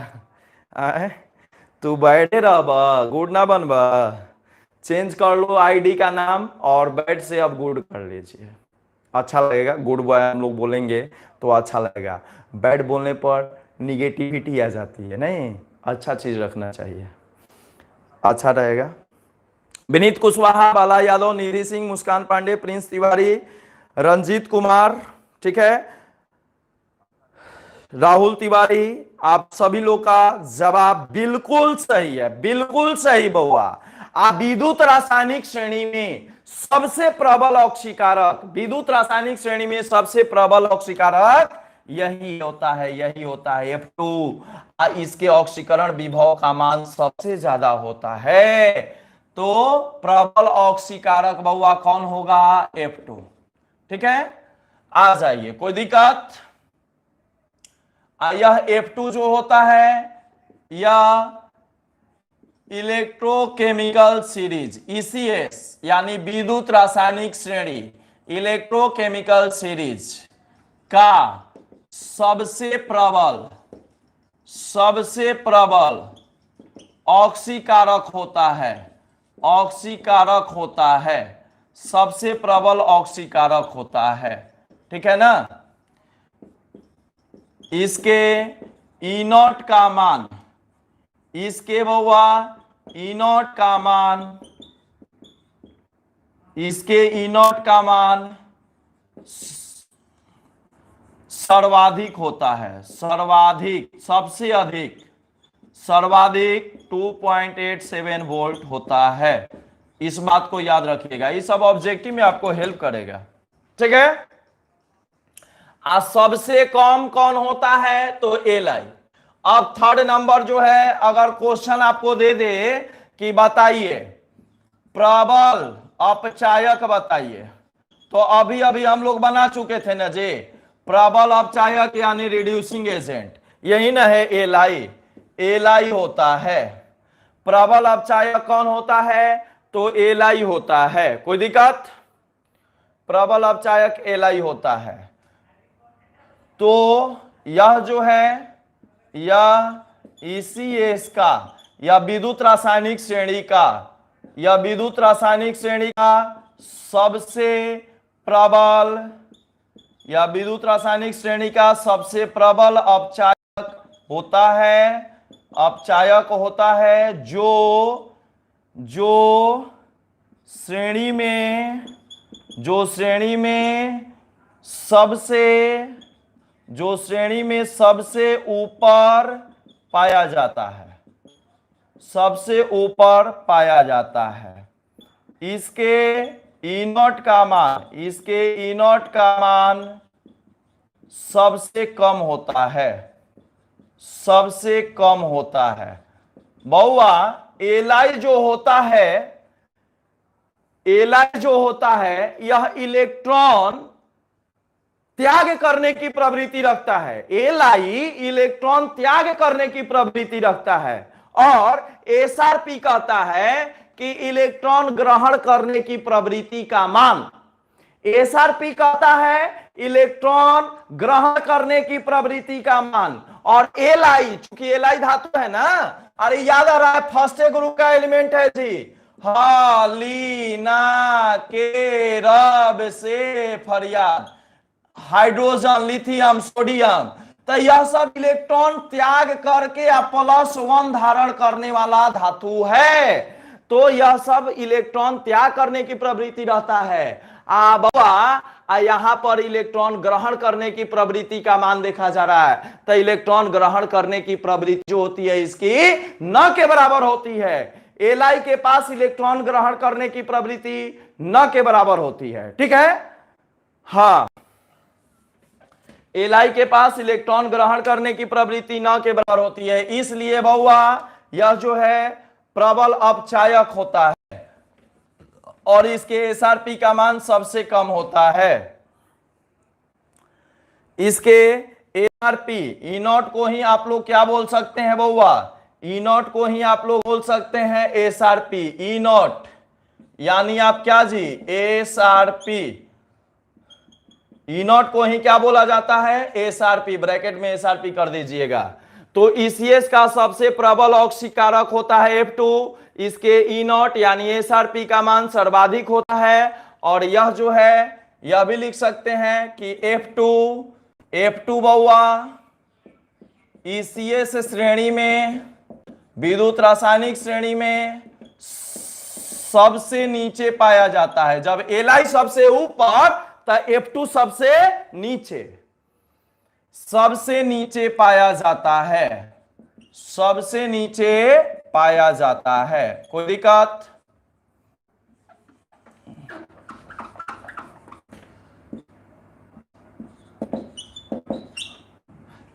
तू बैडे रह, गुड ना बनबा, चेंज कर लो आईडी का नाम और बैड से अब गुड कर लीजिए, अच्छा लगेगा। गुड बॉय हम लोग बोलेंगे तो अच्छा लगेगा, बैड बोलने पर निगेटिविटी आ जाती है, नहीं, अच्छा चीज रखना चाहिए, अच्छा रहेगा। विनीत कुशवाहा, बाला यादव, निधि सिंह, मुस्कान पांडे, प्रिंस तिवारी, रंजीत कुमार, ठीक है, राहुल तिवारी, आप सभी लोग का जवाब बिल्कुल सही है, बिल्कुल सही बउआ। आप विद्युत रासायनिक श्रेणी में सबसे प्रबल ऑक्सीकारक, विद्युत रासायनिक श्रेणी में सबसे प्रबल ऑक्सीकारक यही होता है, यही होता है F2। इसके ऑक्सीकरण विभव का मान सबसे ज्यादा होता है, तो प्रबल ऑक्सीकारक बउआ कौन होगा, F2, ठीक है। आ जाइए, कोई दिक्कत। यह F2 जो होता है, यह इलेक्ट्रोकेमिकल सीरीज, ईसीएस यानी विद्युत रासायनिक श्रेणी, इलेक्ट्रोकेमिकल सीरीज का सबसे प्रबल ऑक्सीकारक होता है, ऑक्सीकारक होता है, सबसे प्रबल ऑक्सीकारक होता है। ठीक है ना। इसके ई नॉट का मान, इसके बउआ ई नॉट का मान, इसके ई नॉट का मान सर्वाधिक होता है, सर्वाधिक, सबसे अधिक, सर्वाधिक 2.87 वोल्ट होता है। इस बात को याद रखिएगा, ये सब ऑब्जेक्टिव में आपको हेल्प करेगा। ठीक है। सबसे कम कौन होता है तो एलाई। अब थर्ड नंबर जो है, अगर क्वेश्चन आपको दे दे कि बताइए प्रबल अपचायक बताइए, तो अभी अभी हम लोग बना चुके थे ना जी, प्रबल अपचायक यानी रिड्यूसिंग एजेंट, यही ना है एलाई, एलाई होता है। प्रबल अपचायक कौन होता है तो एलाई होता है। कोई दिक्कत? प्रबल अपचायक एलाई होता है। तो यह जो है, यह ईसीएस का या विद्युत रासायनिक श्रेणी का, या विद्युत रासायनिक श्रेणी का सबसे प्रबल, या विद्युत रासायनिक श्रेणी का सबसे प्रबल अपचायक होता है, अपचायक होता है जो श्रेणी में, जो श्रेणी में सबसे ऊपर पाया जाता है, सबसे ऊपर पाया जाता है। इसके ई नॉट का मान, इसके ई नॉट का मान सबसे कम होता है, सबसे कम होता है। बउआ एलाई जो होता है, एलाई जो होता है, यह इलेक्ट्रॉन त्याग करने की प्रवृत्ति रखता है। एलाई इलेक्ट्रॉन त्याग करने की प्रवृत्ति रखता है, और एसआरपी कहता है कि इलेक्ट्रॉन ग्रहण करने की प्रवृत्ति का मान। एसआरपी कहता है इलेक्ट्रॉन ग्रहण करने की प्रवृत्ति का मान, और एलाई, चूंकि एलाई धातु है ना, अरे याद आ रहा है फर्स्ट ग्रुप का एलिमेंट है जी, लीना के रब से फरियाद, हाइड्रोजन, लिथियम, सोडियम, तो यह सब इलेक्ट्रॉन त्याग करके +1 धारण करने वाला धातु है। तो यह सब इलेक्ट्रॉन त्याग करने की प्रवृत्ति रहता है। बाबा यहां पर इलेक्ट्रॉन ग्रहण करने की प्रवृत्ति का मान देखा जा रहा है, तो इलेक्ट्रॉन ग्रहण करने की प्रवृत्ति जो होती है इसकी न के बराबर होती है। एलाई के पास इलेक्ट्रॉन ग्रहण करने की प्रवृत्ति न के बराबर होती है। ठीक है। हाँ, एलाई के पास इलेक्ट्रॉन ग्रहण करने की प्रवृत्ति न के बराबर होती है, इसलिए बउआ यह जो है प्रबल अपचायक होता है, और इसके एसआरपी का मान सबसे कम होता है। इसके एसआरपी ई नॉट को ही आप लोग क्या बोल सकते हैं बउआ? ई नॉट को ही आप लोग बोल सकते हैं एसआरपी, ई नॉट यानी आप क्या जी, एसआरपी, ई नॉट को ही क्या बोला जाता है? एसआरपी, ब्रैकेट में एसआरपी कर दीजिएगा। तो ईसीएस का सबसे प्रबल ऑक्सीकारक होता है F2, इसके ई नॉट यानी एसआरपी का मान सर्वाधिक होता है, और यह जो है यह भी लिख सकते हैं कि F2 बउआ ईसीएस श्रेणी में, विद्युत रासायनिक श्रेणी में सबसे नीचे पाया जाता है। जब एलाई सबसे ऊपर तो F2 सबसे नीचे, सबसे नीचे पाया जाता है, सबसे नीचे पाया जाता है। कोई दिक्कत?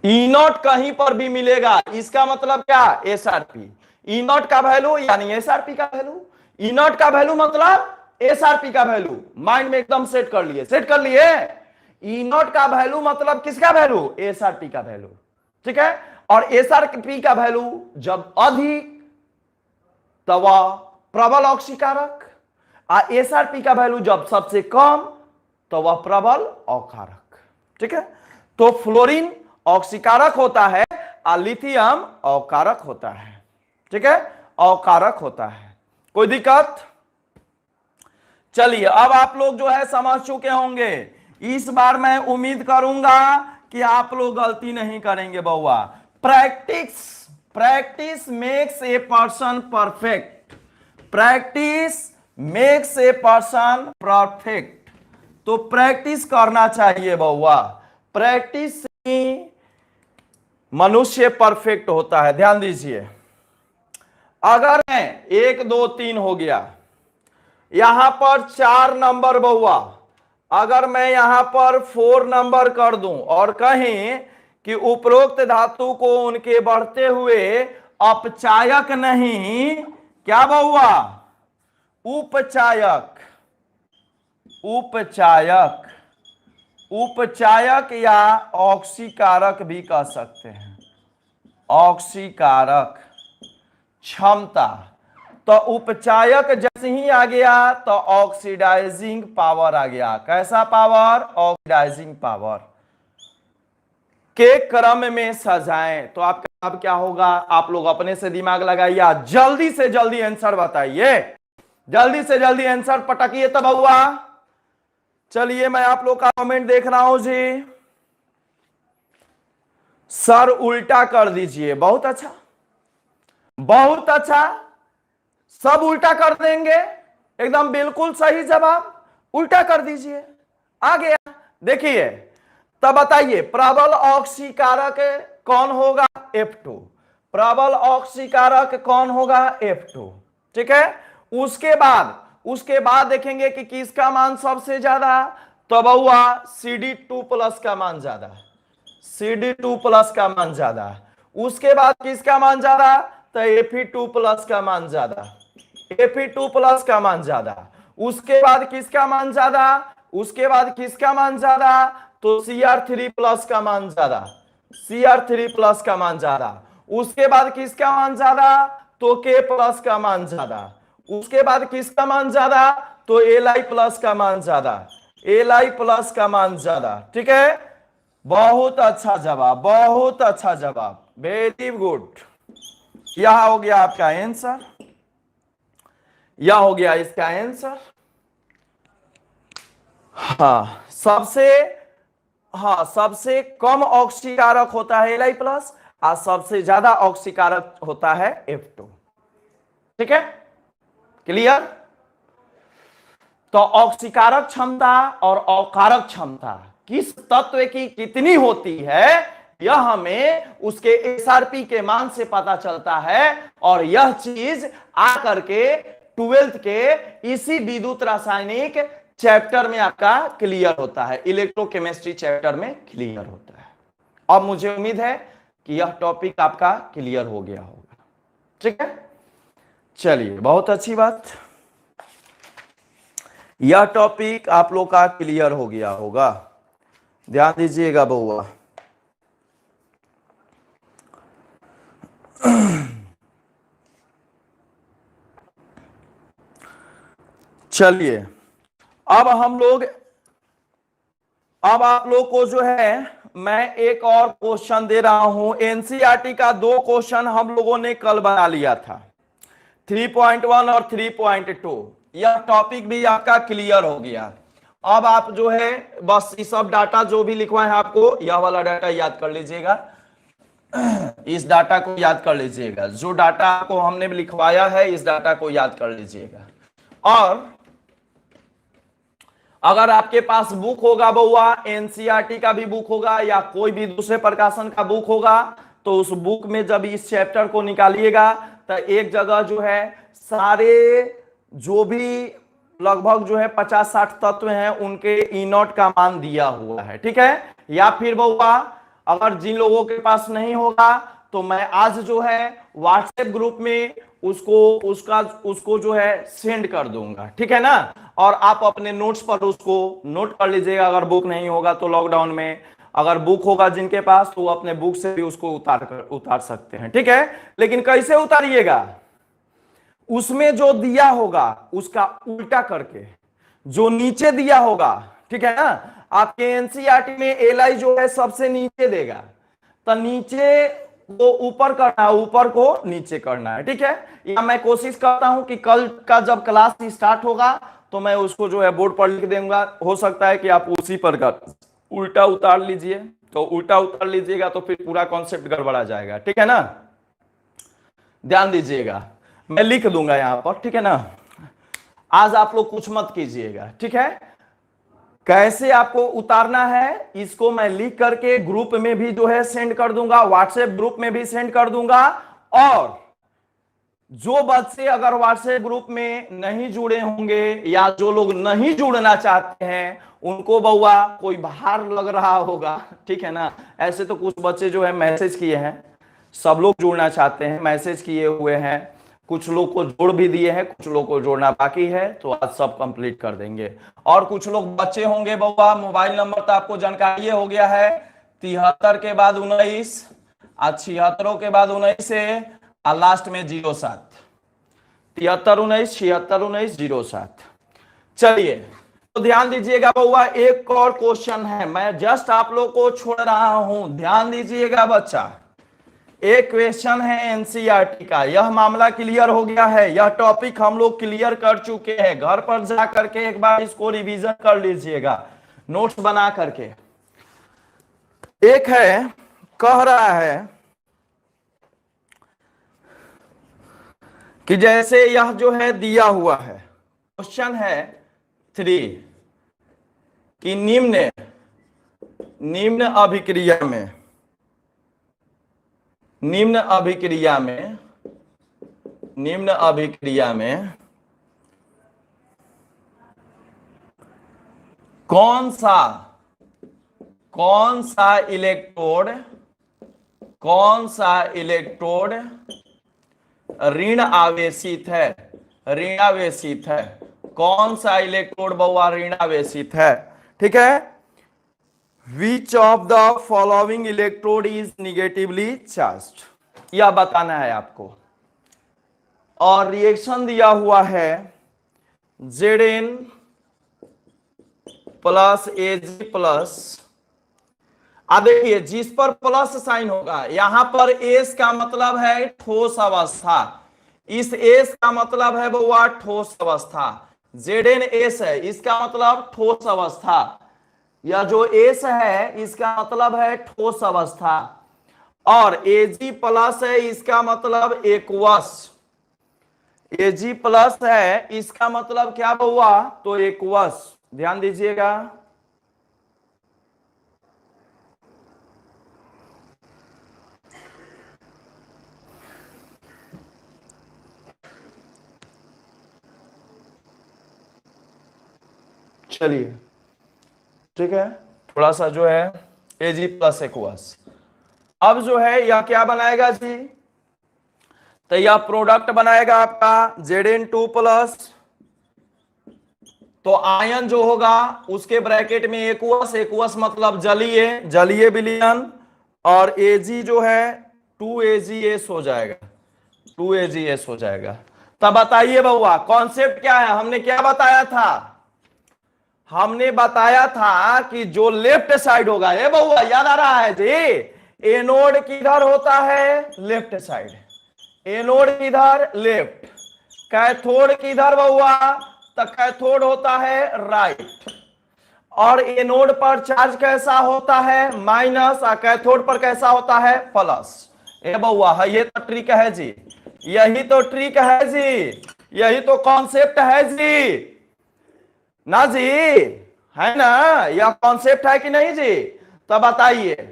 ई नॉट कहीं पर भी मिलेगा, इसका मतलब क्या? एसआरपी। ई नॉट का वैल्यू यानी एसआरपी का वैल्यू, ई नॉट का वैल्यू मतलब एसआरपी का वैल्यू। माइंड में एकदम सेट कर लिए, सेट कर लिए। ई नॉट का वैल्यू मतलब किसका वैल्यू? एसआरपी का वैल्यू। ठीक है। और एसआरपी का वैल्यू जब अधिक तो वह प्रबल ऑक्सीकारक। एसआरपी का वैल्यू जब सबसे कम तो वह प्रबल अकारक। ठीक है, तो फ्लोरीन ऑक्सीकारक होता है और लिथियम अकारक होता है। ठीक है, अकारक होता है। कोई दिक्कत? चलिए, अब आप लोग जो है समझ चुके होंगे। इस बार मैं उम्मीद करूंगा कि आप लोग गलती नहीं करेंगे बउआ। Practice practice makes a person perfect. Practice makes a person perfect. तो प्रैक्टिस करना चाहिए बउआ। प्रैक्टिस से मनुष्य परफेक्ट होता है। ध्यान दीजिए, अगर मैं 1 2 3 हो गया, यहां पर 4 नंबर बउआ, अगर मैं यहां पर 4 नंबर कर दूं और कहें कि उपरोक्त धातु को उनके बढ़ते हुए अपचायक नहीं, क्या बउआ, उपचायक, उपचायक, उपचायक या ऑक्सीकारक भी कह सकते हैं, ऑक्सीकारक क्षमता। तो उपचायक जैसे ही आ गया तो ऑक्सीडाइजिंग पावर आ गया। कैसा पावर? Oxidising power. के क्रम में सजाएं तो आपका अब क्या होगा? आप लोग अपने से दिमाग लगाइए, जल्दी से जल्दी आंसर बताइए, जल्दी से जल्दी आंसर पटकिए तब हुआ। चलिए, मैं आप लोग का कमेंट देख रहा हूं जी। सर उल्टा कर दीजिए। बहुत अच्छा, बहुत अच्छा, सब उल्टा कर देंगे। एकदम बिल्कुल सही जवाब, उल्टा कर दीजिए। आ गया। देखिए, तब बताइए प्रबल ऑक्सीकारक कौन होगा? F2। प्रबल ऑक्सीकारक कौन होगा? F2। ठीक है, उसके बाद देखेंगे कि किसका मान सबसे ज्यादा। तो बहुआ CD2 प्लस का मान ज्यादा, CD2 प्लस का मान ज्यादा। उसके बाद किसका मान ज्यादा? तो Fe2 प्लस का मान ज्यादा, Fe2 प्लस का मान ज्यादा। उसके बाद किसका मान ज्यादा? उसके बाद किसका मान ज्यादा? तो Cr3 प्लस का मान ज्यादा, Cr3 प्लस का मान ज्यादा। उसके बाद किसका मान ज्यादा? तो K प्लस का मान ज्यादा। उसके बाद किसका मान ज्यादा? तो Li प्लस का मान ज्यादा, Li प्लस का मान ज्यादा। ठीक है, बहुत अच्छा जवाब, बहुत अच्छा जवाब, वेरी गुड। यह हो गया आपका आंसर, यह हो गया इसका आंसर। सबसे कम ऑक्सीकारक होता है Li प्लस और सबसे ज्यादा ऑक्सीकारक होता है F2। ठीक है, क्लियर? तो ऑक्सीकारक क्षमता और अकारक क्षमता किस तत्व की कितनी होती है, यह हमें उसके एसआरपी के मान से पता चलता है। और यह चीज आकर के 12th के इसी विद्युत रासायनिक चैप्टर में आपका क्लियर होता है, इलेक्ट्रोकेमिस्ट्री चैप्टर में क्लियर होता है। अब मुझे उम्मीद है कि यह टॉपिक आपका क्लियर हो गया होगा। ठीक है, चलिए, बहुत अच्छी बात, यह टॉपिक आप लोग का क्लियर हो गया होगा। ध्यान दीजिएगा बउआ। चलिए, अब आप लोग को जो है मैं एक और क्वेश्चन दे रहा हूं। एनसीईआरटी का 2 क्वेश्चन हम लोगों ने कल बना लिया था, 3.1 और 3.2। यह टॉपिक भी आपका क्लियर हो गया। अब आप जो है बस ये सब डाटा जो भी लिखवाए हैं आपको, यह वाला डाटा याद कर लीजिएगा, इस डाटा को याद कर लीजिएगा। जो डाटा को हमने लिखवाया है इस डाटा को याद कर लीजिएगा। और अगर आपके पास बुक होगा बउआ, एनसीईआरटी का भी बुक होगा या कोई भी दूसरे प्रकाशन का बुक होगा, तो उस बुक में जब इस चैप्टर को निकालिएगा तो एक जगह जो है सारे जो भी लगभग जो है 50-60 तत्व हैं उनके E0 का मान दिया हुआ है। ठीक है, या फिर बउआ अगर जिन लोगों के पास नहीं होगा तो मैं आज जो है व्हाट्सएप ग्रुप में उसको जो है सेंड कर दूंगा। ठीक है ना, और आप अपने नोट्स पर उसको नोट कर लीजिएगा। अगर बुक नहीं होगा तो लॉकडाउन में, अगर बुक होगा जिनके पास तो अपने बुक से भी उसको उतार सकते हैं। ठीक है, लेकिन कैसे उतारिएगा? उसमें जो दिया होगा उसका उल्टा करके जो नीचे दिया होगा, ठीक है ना। आपके एनसीईआरटी में एलआई जो है सबसे नीचे देगा, तो नीचे को ऊपर करना है, ऊपर को नीचे करना है, ठीक है। या मैं कोशिश करता हूं कि कल का जब क्लास स्टार्ट होगा तो मैं उसको जो है बोर्ड पर लिख दूंगा, हो सकता है कि आप उसी पर उल्टा उतार लीजिए। तो उल्टा उतार लीजिएगा तो फिर पूरा कॉन्सेप्ट गड़बड़ा जाएगा, ठीक है ना। ध्यान दीजिएगा, मैं लिख दूंगा यहां पर, ठीक है ना। आज आप लोग कुछ मत कीजिएगा, ठीक है। कैसे आपको उतारना है इसको मैं लिख करके ग्रुप में भी जो है सेंड कर दूंगा, व्हाट्सएप ग्रुप में भी सेंड कर दूंगा। और जो बच्चे अगर व्हाट्सएप ग्रुप में नहीं जुड़े होंगे या जो लोग नहीं जुड़ना चाहते हैं उनको बउआ कोई बाहर लग रहा होगा, ठीक है ना। ऐसे तो कुछ बच्चे जो है मैसेज किए हैं, सब लोग जुड़ना चाहते हैं, मैसेज किए हुए हैं, कुछ लोग को जोड़ भी दिए हैं, कुछ लोग को जोड़ना बाकी है, तो आज सब कंप्लीट कर देंगे। और कुछ लोग बच्चे होंगे बउआ, मोबाइल नंबर तो आपको जानकारी हो गया है, 73 के बाद 19, 76 के बाद 19 से और लास्ट में 07, 73 19 76 19 07। चलिए तो ध्यान दीजिएगा बउआ, एक और क्वेश्चन है, मैं जस्ट आप लोग को छोड़ रहा हूं, ध्यान दीजिएगा बच्चा। एक क्वेश्चन है एनसीईआरटी का, यह मामला क्लियर हो गया है, यह टॉपिक हम लोग क्लियर कर चुके हैं। घर पर जा करके एक बार इसको रिवीजन कर लीजिएगा नोट्स बना करके। एक है, कह रहा है कि जैसे यह जो है दिया हुआ है, क्वेश्चन है 3 कि निम्न अभिक्रिया में कौन सा इलेक्ट्रोड ऋण आवेशित है, कौन सा इलेक्ट्रोड बउआ ऋण आवेशित है, ठीक है। Which of the following electrode is negatively charged, यह बताना है आपको। और रिएक्शन दिया हुआ है Zn प्लस Ag प्लस, देखिए जिस पर प्लस साइन होगा यहां पर एस का मतलब है ठोस अवस्था, इस एस का मतलब है बउआ ठोस अवस्था, Zn एस है इसका मतलब ठोस अवस्था, यह जो एस है इसका मतलब है ठोस अवस्था। और Ag प्लस है इसका मतलब एक्वस, Ag प्लस है इसका मतलब क्या बउआ, तो एक्वस। ध्यान दीजिएगा, चलिए ठीक है, थोड़ा सा जो है Ag प्लस एक्वस। अब जो है यह क्या बनाएगा जी, तो यह प्रोडक्ट बनाएगा आपका Zn2 प्लस, तो आयन जो होगा उसके ब्रैकेट में एक्वस मतलब जलीय विलयन, और Ag जो है 2AgS हो जाएगा, 2AgS हो जाएगा। तब बताइए बउआ कॉन्सेप्ट क्या है, हमने क्या बताया था, हमने बताया था कि जो लेफ्ट साइड होगा, ये बउआ याद आ रहा है जी, एनोड किधर होता है, लेफ्ट साइड, एनोड किधर लेफ्ट, कैथोड किधर बउआ, तो कैथोड होता है राइट। और एनोड पर चार्ज कैसा होता है, माइनस, और कैथोड पर कैसा होता है, प्लस। ए बउआ ये तो ट्रिक है जी, यही तो ट्रिक है जी, यही तो कॉन्सेप्ट है जी, ना जी, है ना, यह कॉन्सेप्ट है कि नहीं जी। तब बताइए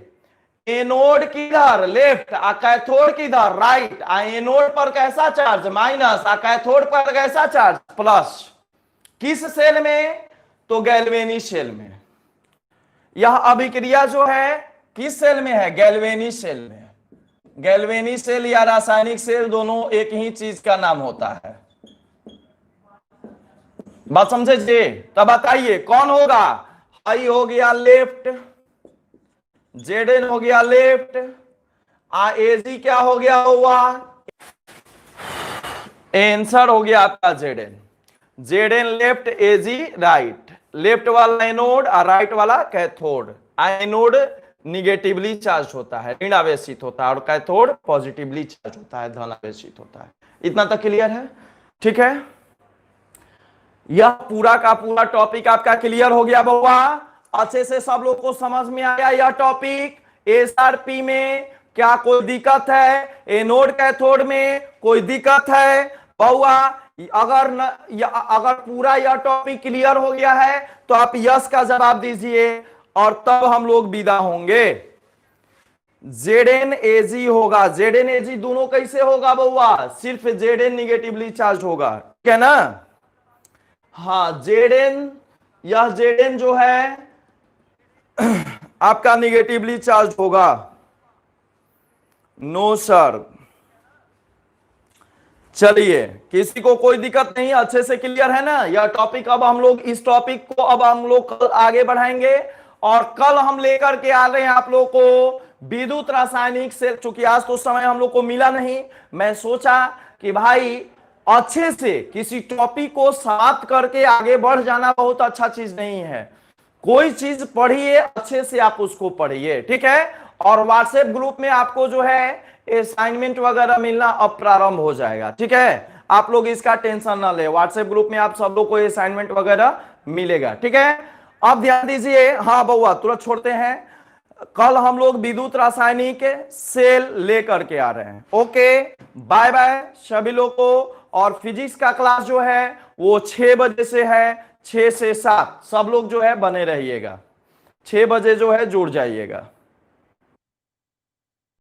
एनोड किधर लेफ्ट, कैथोड किधर राइट, एनोड पर कैसा चार्ज माइनस, कैथोड पर कैसा चार्ज प्लस, किस सेल में, तो गैल्वेनी सेल में। यह अभिक्रिया जो है किस सेल में है, गैल्वेनी सेल में। गैल्वेनी सेल या रासायनिक सेल दोनों एक ही चीज का नाम होता है, बात समझे जी। तब बताइए कौन होगा, आई हो गया लेफ्ट, Zn हो गया लेफ्ट, Ag क्या हो गया हुआ, आंसर हो गया आपका जेड एन लेफ्ट, एजी राइट। लेफ्ट वाला एनोड और राइट वाला कैथोड। एनोड निगेटिवली चार्ज होता है, ऋण आवेशित होता है, और कैथोड पॉजिटिवली चार्ज होता है, धन आवेशित होता है। इतना तक क्लियर है? ठीक है, यह पूरा का पूरा टॉपिक आपका क्लियर हो गया बउआ? अच्छे से सब लोग को समझ में आया यह टॉपिक? एसआरपी में क्या कोई दिक्कत है? एनोड कैथोड में कोई दिक्कत है बउआ? अगर पूरा यह टॉपिक क्लियर हो गया है तो आप यस का जवाब दीजिए, और तब हम लोग विदा होंगे। जेड एजी होगा, जेड एजी दोनों कैसे होगा बउआ? सिर्फ जेड निगेटिवली चार्ज होगा, ठीक है ना? हाँ, यह जेड जो है आपका निगेटिवली चार्ज होगा। No sir. चलिए, किसी को कोई दिक्कत नहीं, अच्छे से क्लियर है ना यह टॉपिक? अब हम लोग इस टॉपिक को अब हम लोग कल आगे बढ़ाएंगे, और कल हम लेकर के आ रहे हैं आप लोग को विद्युत रासायनिक से। चूंकि आज तो समय हम लोग को मिला नहीं, मैं सोचा कि भाई अच्छे से किसी टॉपिक को समाप्त करके आगे बढ़ जाना बहुत अच्छा चीज नहीं है। कोई चीज पढ़िए, अच्छे से आप उसको पढ़िए, ठीक है? और व्हाट्सएप ग्रुप में आपको जो है असाइनमेंट वगैरह मिलना अब प्रारंभ हो जाएगा, ठीक है? आप लोग इसका टेंशन ना ले, व्हाट्सएप ग्रुप में आप सब लोग को असाइनमेंट वगैरह मिलेगा, ठीक है? अब ध्यान दीजिए। हाँ बउआ, तुरंत छोड़ते हैं। कल हम लोग विद्युत रासायनिक सेल लेकर के आ रहे हैं। ओके, बाय बाय सभी लोग को। और फिजिक्स का क्लास जो है वो 6 बजे से है, 6 से 7 सब लोग जो है बने रहिएगा, 6 बजे जो है जुड़ जाइएगा।